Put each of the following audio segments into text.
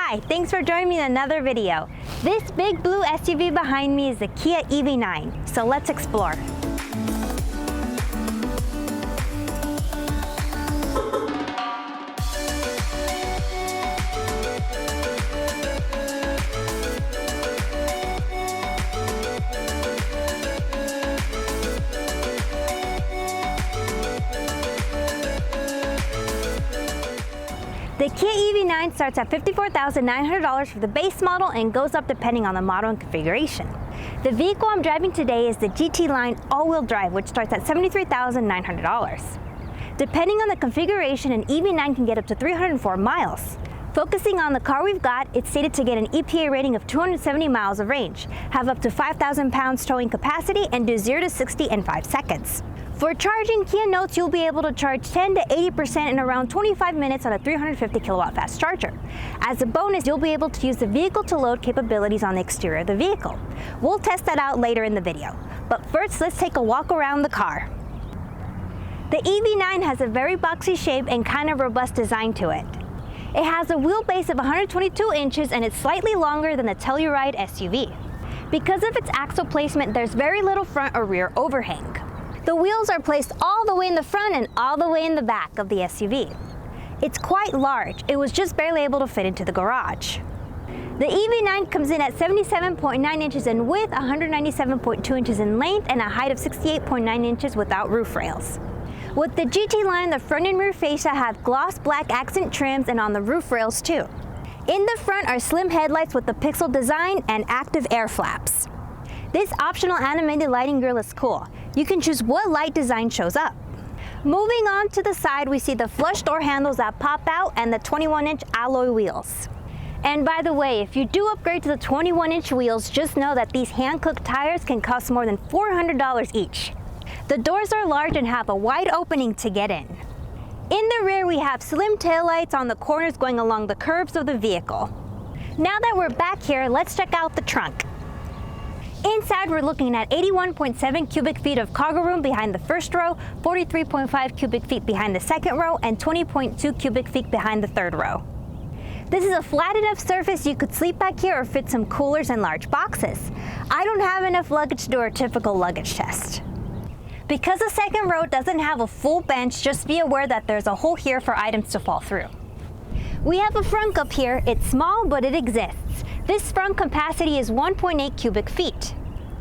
Hi, thanks for joining me in another video. This big blue SUV behind me is the Kia EV9, so let's explore. The Kia EV9 starts at $54,900 for the base model and goes up depending on the model and configuration. The vehicle I'm driving today is the GT line all-wheel drive, which starts at $73,900. Depending on the configuration, an EV9 can get up to 304 miles. Focusing on the car we've got, it's stated to get an EPA rating of 270 miles of range, have up to 5,000 pounds towing capacity, and do 0 to 60 in 5 seconds. For charging, Kia notes you'll be able to charge 10 to 80% in around 25 minutes on a 350 kilowatt fast charger. As a bonus, you'll be able to use the vehicle-to-load capabilities on the exterior of the vehicle. We'll test that out later in the video. But first, let's take a walk around the car. The EV9 has a very boxy shape and kind of robust design to it. It has a wheelbase of 122 inches and it's slightly longer than the Telluride SUV. Because of its axle placement, there's very little front or rear overhang. The wheels are placed all the way in the front and all the way in the back of the SUV. It's quite large. It was just barely able to fit into the garage. The EV9 comes in at 77.9 inches in width, 197.2 inches in length, and a height of 68.9 inches without roof rails. With the GT line, the front and rear fascia have gloss black accent trims and on the roof rails too. In the front are slim headlights with the pixel design and active air flaps. This optional animated lighting grille is cool. You can choose what light design shows up. Moving on to the side, we see the flush door handles that pop out and the 21-inch alloy wheels. And by the way, if you do upgrade to the 21-inch wheels, just know that these hand-cooked tires can cost more than $400 each. The doors are large and have a wide opening to get in. In the rear, we have slim taillights on the corners going along the curves of the vehicle. Now that we're back here, let's check out the trunk. Inside, we're looking at 81.7 cubic feet of cargo room behind the first row, 43.5 cubic feet behind the second row, and 20.2 cubic feet behind the third row. This is a flat enough surface you could sleep back here or fit some coolers and large boxes. I don't have enough luggage to do a typical luggage test. Because the second row doesn't have a full bench, just be aware that there's a hole here for items to fall through. We have a front up here. It's small, but it exists. This front capacity is 1.8 cubic feet.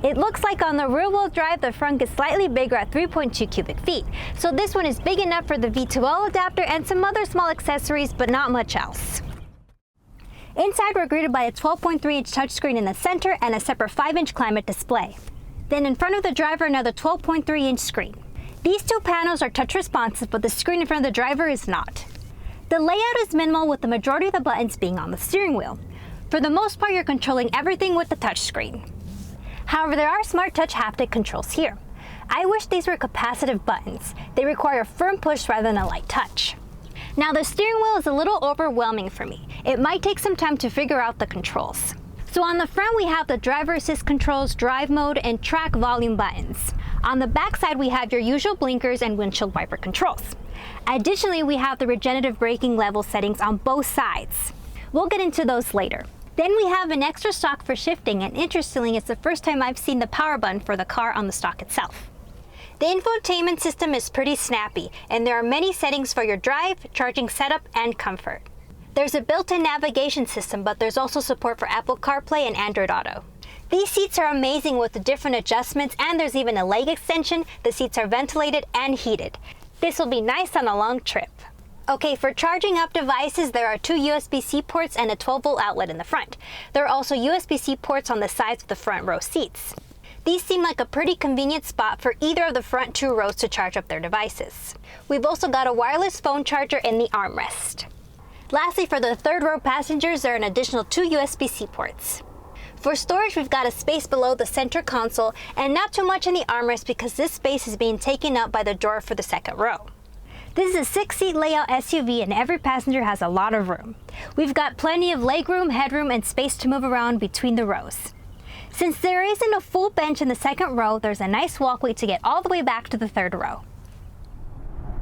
It looks like on the rear-wheel drive, the front is slightly bigger at 3.2 cubic feet. So this one is big enough for the V2L adapter and some other small accessories, but not much else. Inside, we're greeted by a 12.3-inch touchscreen in the center and a separate 5-inch climate display. Then in front of the driver, another 12.3-inch screen. These two panels are touch responsive, but the screen in front of the driver is not. The layout is minimal, with the majority of the buttons being on the steering wheel. For the most part, you're controlling everything with the touchscreen. However, there are smart touch haptic controls here. I wish these were capacitive buttons. They require a firm push rather than a light touch. Now, the steering wheel is a little overwhelming for me. It might take some time to figure out the controls. So on the front, we have the driver assist controls, drive mode, and track volume buttons. On the back side, we have your usual blinkers and windshield wiper controls. Additionally, we have the regenerative braking level settings on both sides. We'll get into those later. Then we have an extra stock for shifting, and interestingly, it's the first time I've seen the power button for the car on the stock itself. The infotainment system is pretty snappy, and there are many settings for your drive, charging setup, and comfort. There's a built-in navigation system, but there's also support for Apple CarPlay and Android Auto. These seats are amazing with the different adjustments, and there's even a leg extension. The seats are ventilated and heated. This will be nice on a long trip. Okay, for charging up devices, there are 2 USB-C ports and a 12-volt outlet in the front. There are also USB-C ports on the sides of the front row seats. These seem like a pretty convenient spot for either of the front 2 rows to charge up their devices. We've also got a wireless phone charger in the armrest. Lastly, for the third row passengers, there are an additional 2 USB-C ports. For storage, we've got a space below the center console and not too much in the armrest because this space is being taken up by the door for the second row. This is a 6-seat layout SUV and every passenger has a lot of room. We've got plenty of legroom, headroom, and space to move around between the rows. Since there isn't a full bench in the second row, there's a nice walkway to get all the way back to the third row.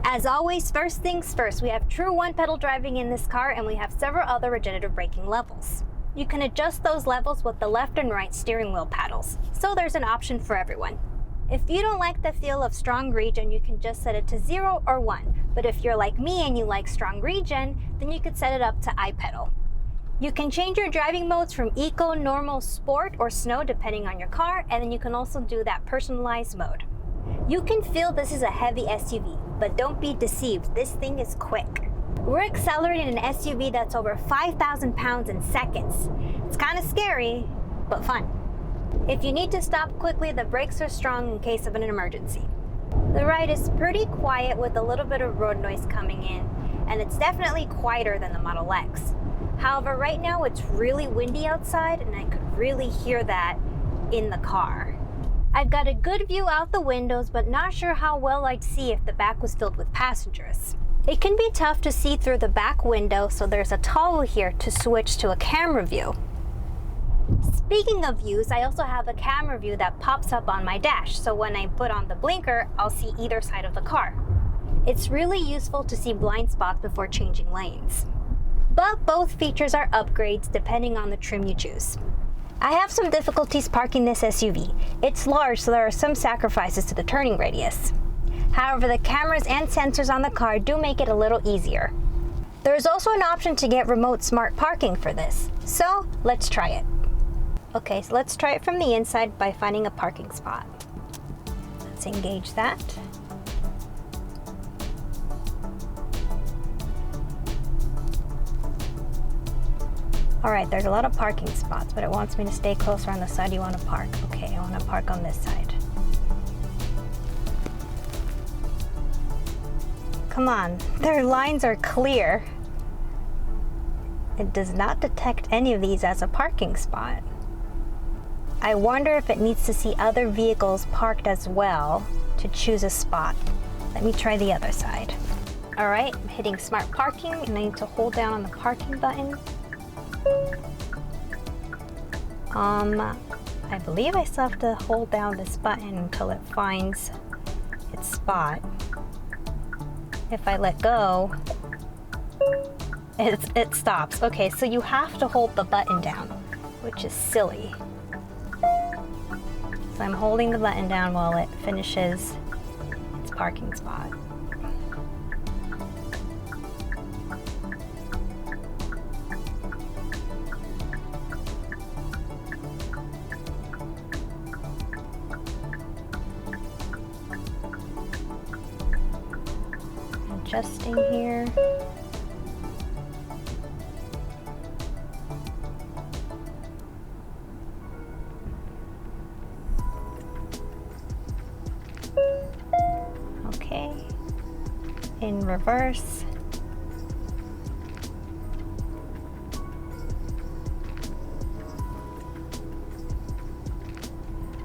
As always, first things first, we have true one-pedal driving in this car, and we have several other regenerative braking levels. You can adjust those levels with the left and right steering wheel paddles, so there's an option for everyone. If you don't like the feel of strong regen, you can just set it to 0 or 1, but if you're like me and you like strong regen, then you could set it up to iPedal. You can change your driving modes from Eco, Normal, Sport, or Snow depending on your car, and then you can also do that personalized mode. You can feel this is a heavy SUV, but don't be deceived, this thing is quick. We're accelerating an SUV that's over 5,000 pounds in seconds. It's kind of scary, but fun. If you need to stop quickly, the brakes are strong in case of an emergency. The ride is pretty quiet with a little bit of road noise coming in, and it's definitely quieter than the Model X. However, right now it's really windy outside, and I could really hear that in the car. I've got a good view out the windows, but not sure how well I'd see if the back was filled with passengers. It can be tough to see through the back window, so there's a toggle here to switch to a camera view. Speaking of views, I also have a camera view that pops up on my dash, so when I put on the blinker, I'll see either side of the car. It's really useful to see blind spots before changing lanes. But both features are upgrades depending on the trim you choose. I have some difficulties parking this SUV. It's large, so there are some sacrifices to the turning radius. However, the cameras and sensors on the car do make it a little easier. There is also an option to get remote smart parking for this, so let's try it. Okay, so let's try it from the inside by finding a parking spot. Let's engage that. All right, there's a lot of parking spots, but it wants me to stay closer on the side you want to park. Okay, I want to park on this side. Come on, their lines are clear. It does not detect any of these as a parking spot. I wonder if it needs to see other vehicles parked as well to choose a spot. Let me try the other side. All right, I'm hitting smart parking, and I need to hold down on the parking button. I believe I still have to hold down this button until it finds its spot. If I let go, it stops. Okay, so you have to hold the button down, which is silly. So I'm holding the button down while it finishes its parking spot. Adjusting here. Okay, in reverse.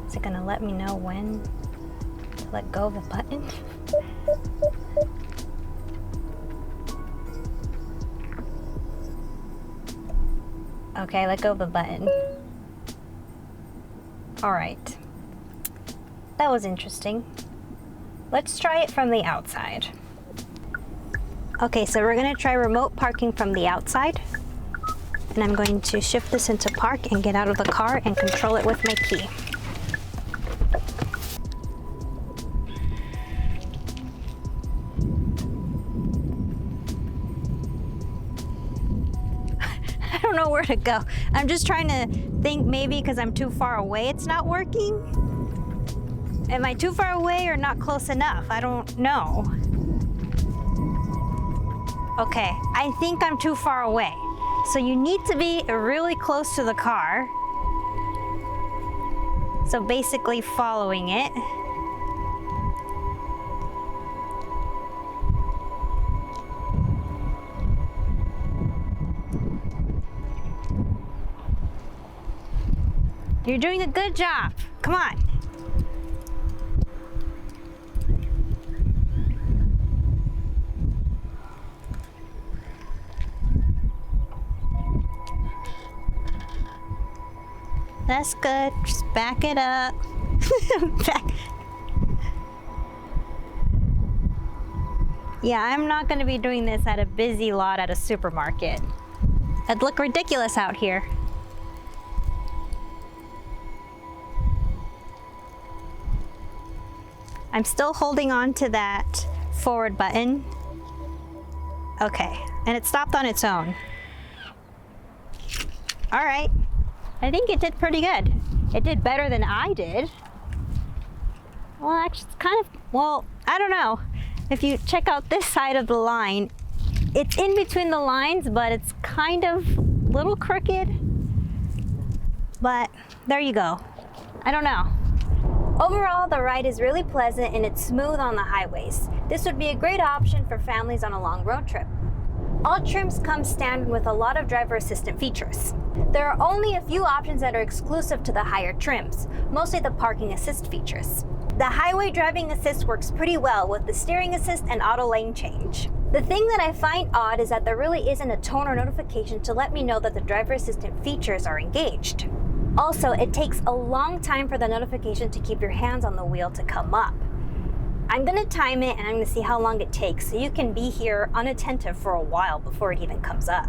Is it gonna let me know when to let go of the button? Okay, let go of the button. All right. That was interesting. Let's try it from the outside. Okay, so we're gonna try remote parking from the outside. And I'm going to shift this into park and get out of the car and control it with my key. I don't know where to go. I'm just trying to think maybe because I'm too far away it's not working. Am I too far away or not close enough? I don't know. Okay, I think I'm too far away. So you need to be really close to the car. So basically following it. You're doing a good job. Come on. That's good. Just back it up. Back. Yeah, I'm not gonna be doing this at a busy lot at a supermarket. It'd look ridiculous out here. I'm still holding on to that forward button. Okay, and it stopped on its own. All right, I think it did pretty good. It did better than I did. Well, actually, it's kind of, well, I don't know. If you check out this side of the line, it's in between the lines, but it's kind of a little crooked. But there you go. I don't know. Overall, the ride is really pleasant and it's smooth on the highways. This would be a great option for families on a long road trip. All trims come standard with a lot of driver assistant features. There are only a few options that are exclusive to the higher trims, mostly the parking assist features. The highway driving assist works pretty well with the steering assist and auto lane change. The thing that I find odd is that there really isn't a tone or notification to let me know that the driver assistant features are engaged. Also, it takes a long time for the notification to keep your hands on the wheel to come up. I'm gonna time it and I'm gonna see how long it takes so you can be here unattentive for a while before it even comes up.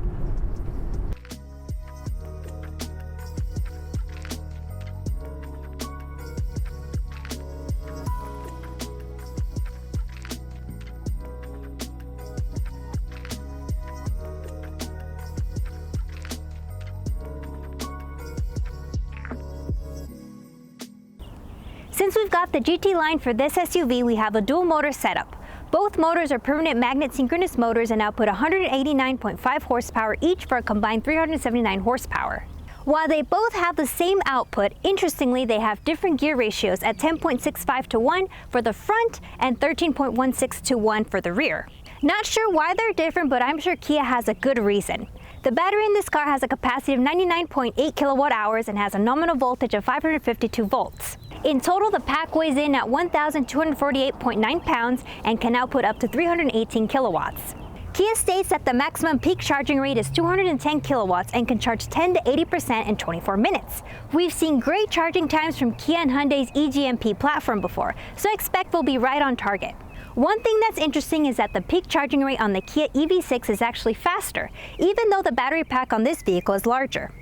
Since we've got the GT line for this SUV, we have a dual motor setup. Both motors are permanent magnet synchronous motors and output 189.5 horsepower each for a combined 379 horsepower. While they both have the same output, interestingly they have different gear ratios at 10.65 to 1 for the front and 13.16 to 1 for the rear. Not sure why they're different, but I'm sure Kia has a good reason. The battery in this car has a capacity of 99.8 kilowatt hours and has a nominal voltage of 552 volts. In total, the pack weighs in at 1,248.9 pounds and can output up to 318 kilowatts. Kia states that the maximum peak charging rate is 210 kilowatts and can charge 10 to 80% in 24 minutes. We've seen great charging times from Kia and Hyundai's eGMP platform before, so I expect we'll be right on target. One thing that's interesting is that the peak charging rate on the Kia EV9 is actually faster, even though the battery pack on this vehicle is larger.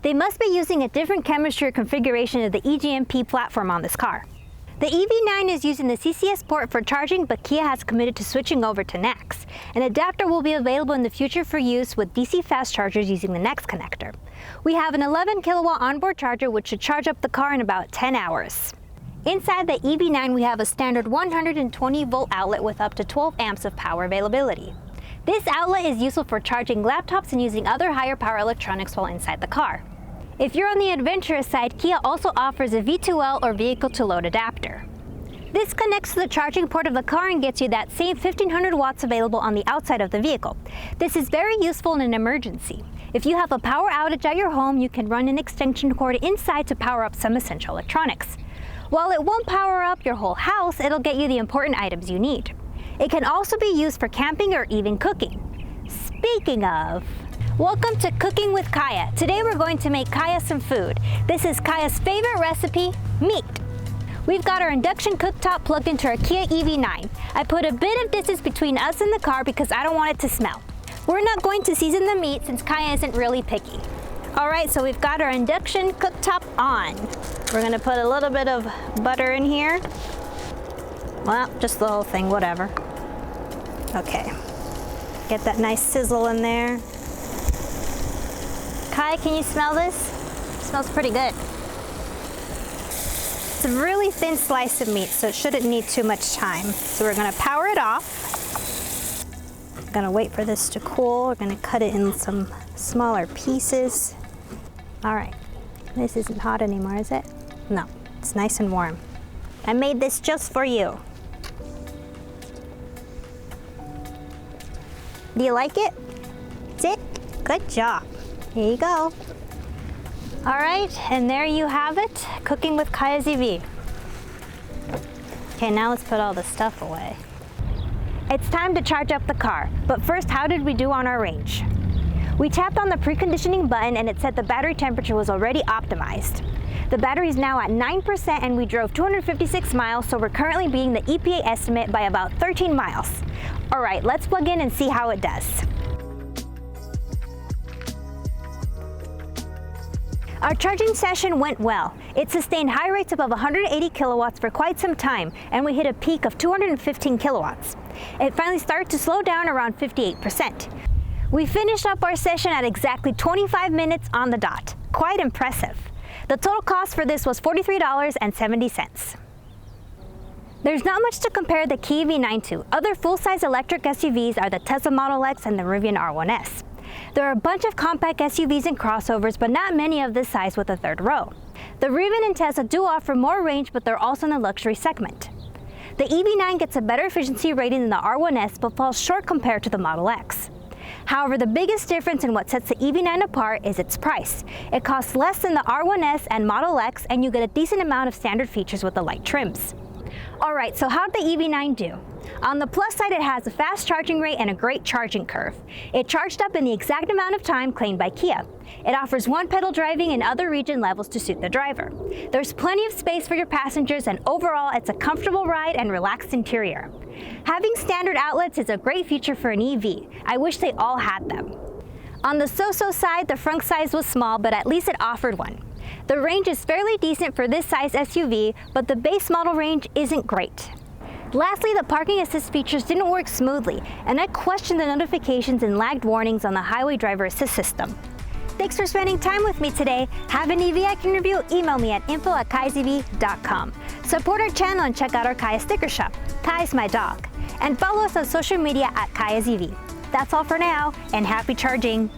They must be using a different chemistry or configuration of the eGMP platform on this car. The EV9 is using the CCS port for charging, but Kia has committed to switching over to NACS. An adapter will be available in the future for use with DC fast chargers using the NACS connector. We have an 11 kilowatt onboard charger which should charge up the car in about 10 hours. Inside the EV9 we have a standard 120 volt outlet with up to 12 amps of power availability. This outlet is useful for charging laptops and using other higher power electronics while inside the car. If you're on the adventurous side, Kia also offers a V2L or vehicle to load adapter. This connects to the charging port of the car and gets you that same 1500 watts available on the outside of the vehicle. This is very useful in an emergency. If you have a power outage at your home, you can run an extension cord inside to power up some essential electronics. While it won't power up your whole house, it'll get you the important items you need. It can also be used for camping or even cooking. Speaking of, welcome to Cooking with Calla. Today we're going to make Calla some food. This is Calla's favorite recipe, meat. We've got our induction cooktop plugged into our Kia EV9. I put a bit of distance between us and the car because I don't want it to smell. We're not going to season the meat since Calla isn't really picky. All right, so we've got our induction cooktop on. We're gonna put a little bit of butter in here. Well, just the whole thing, whatever. Okay, get that nice sizzle in there. Kai, can you smell this? It smells pretty good. It's a really thin slice of meat, so it shouldn't need too much time. So we're gonna power it off. I'm gonna wait for this to cool. We're gonna cut it in some smaller pieces. All right, this isn't hot anymore, is it? No, it's nice and warm. I made this just for you. Do you like it? That's it? Good job. Here you go. All right, and there you have it, Cooking with Calla's EV. Okay, now let's put all the stuff away. It's time to charge up the car, but first, how did we do on our range? We tapped on the preconditioning button and it said the battery temperature was already optimized. The battery is now at 9% and we drove 256 miles, so we're currently beating the EPA estimate by about 13 miles. All right, let's plug in and see how it does. Our charging session went well. It sustained high rates above 180 kilowatts for quite some time, and we hit a peak of 215 kilowatts. It finally started to slow down around 58%. We finished up our session at exactly 25 minutes on the dot. Quite impressive. The total cost for this was $43.70. There's not much to compare the Kia EV9 to. Other full-size electric SUVs are the Tesla Model X and the Rivian R1S. There are a bunch of compact SUVs and crossovers, but not many of this size with a third row. The Rivian and Tesla do offer more range, but they're also in the luxury segment. The EV9 gets a better efficiency rating than the R1S, but falls short compared to the Model X. However, the biggest difference in what sets the EV9 apart is its price. It costs less than the R1S and Model X, and you get a decent amount of standard features with the light trims. Alright, so how'd the EV9 do? On the plus side, it has a fast charging rate and a great charging curve. It charged up in the exact amount of time claimed by Kia. It offers one-pedal driving and other region levels to suit the driver. There's plenty of space for your passengers, and overall, it's a comfortable ride and relaxed interior. Having standard outlets is a great feature for an EV. I wish they all had them. On the so-so side, the front size was small, but at least it offered one. The range is fairly decent for this size SUV, but the base model range isn't great. Lastly, the parking assist features didn't work smoothly, and I questioned the notifications and lagged warnings on the highway driver assist system. Thanks for spending time with me today. Have an EV I can review? Email me at info@kaiasev.com. Support our channel and check out our Kaya sticker shop. Kai's my dog. And follow us on social media at KaiaSEV. That's all for now, and happy charging!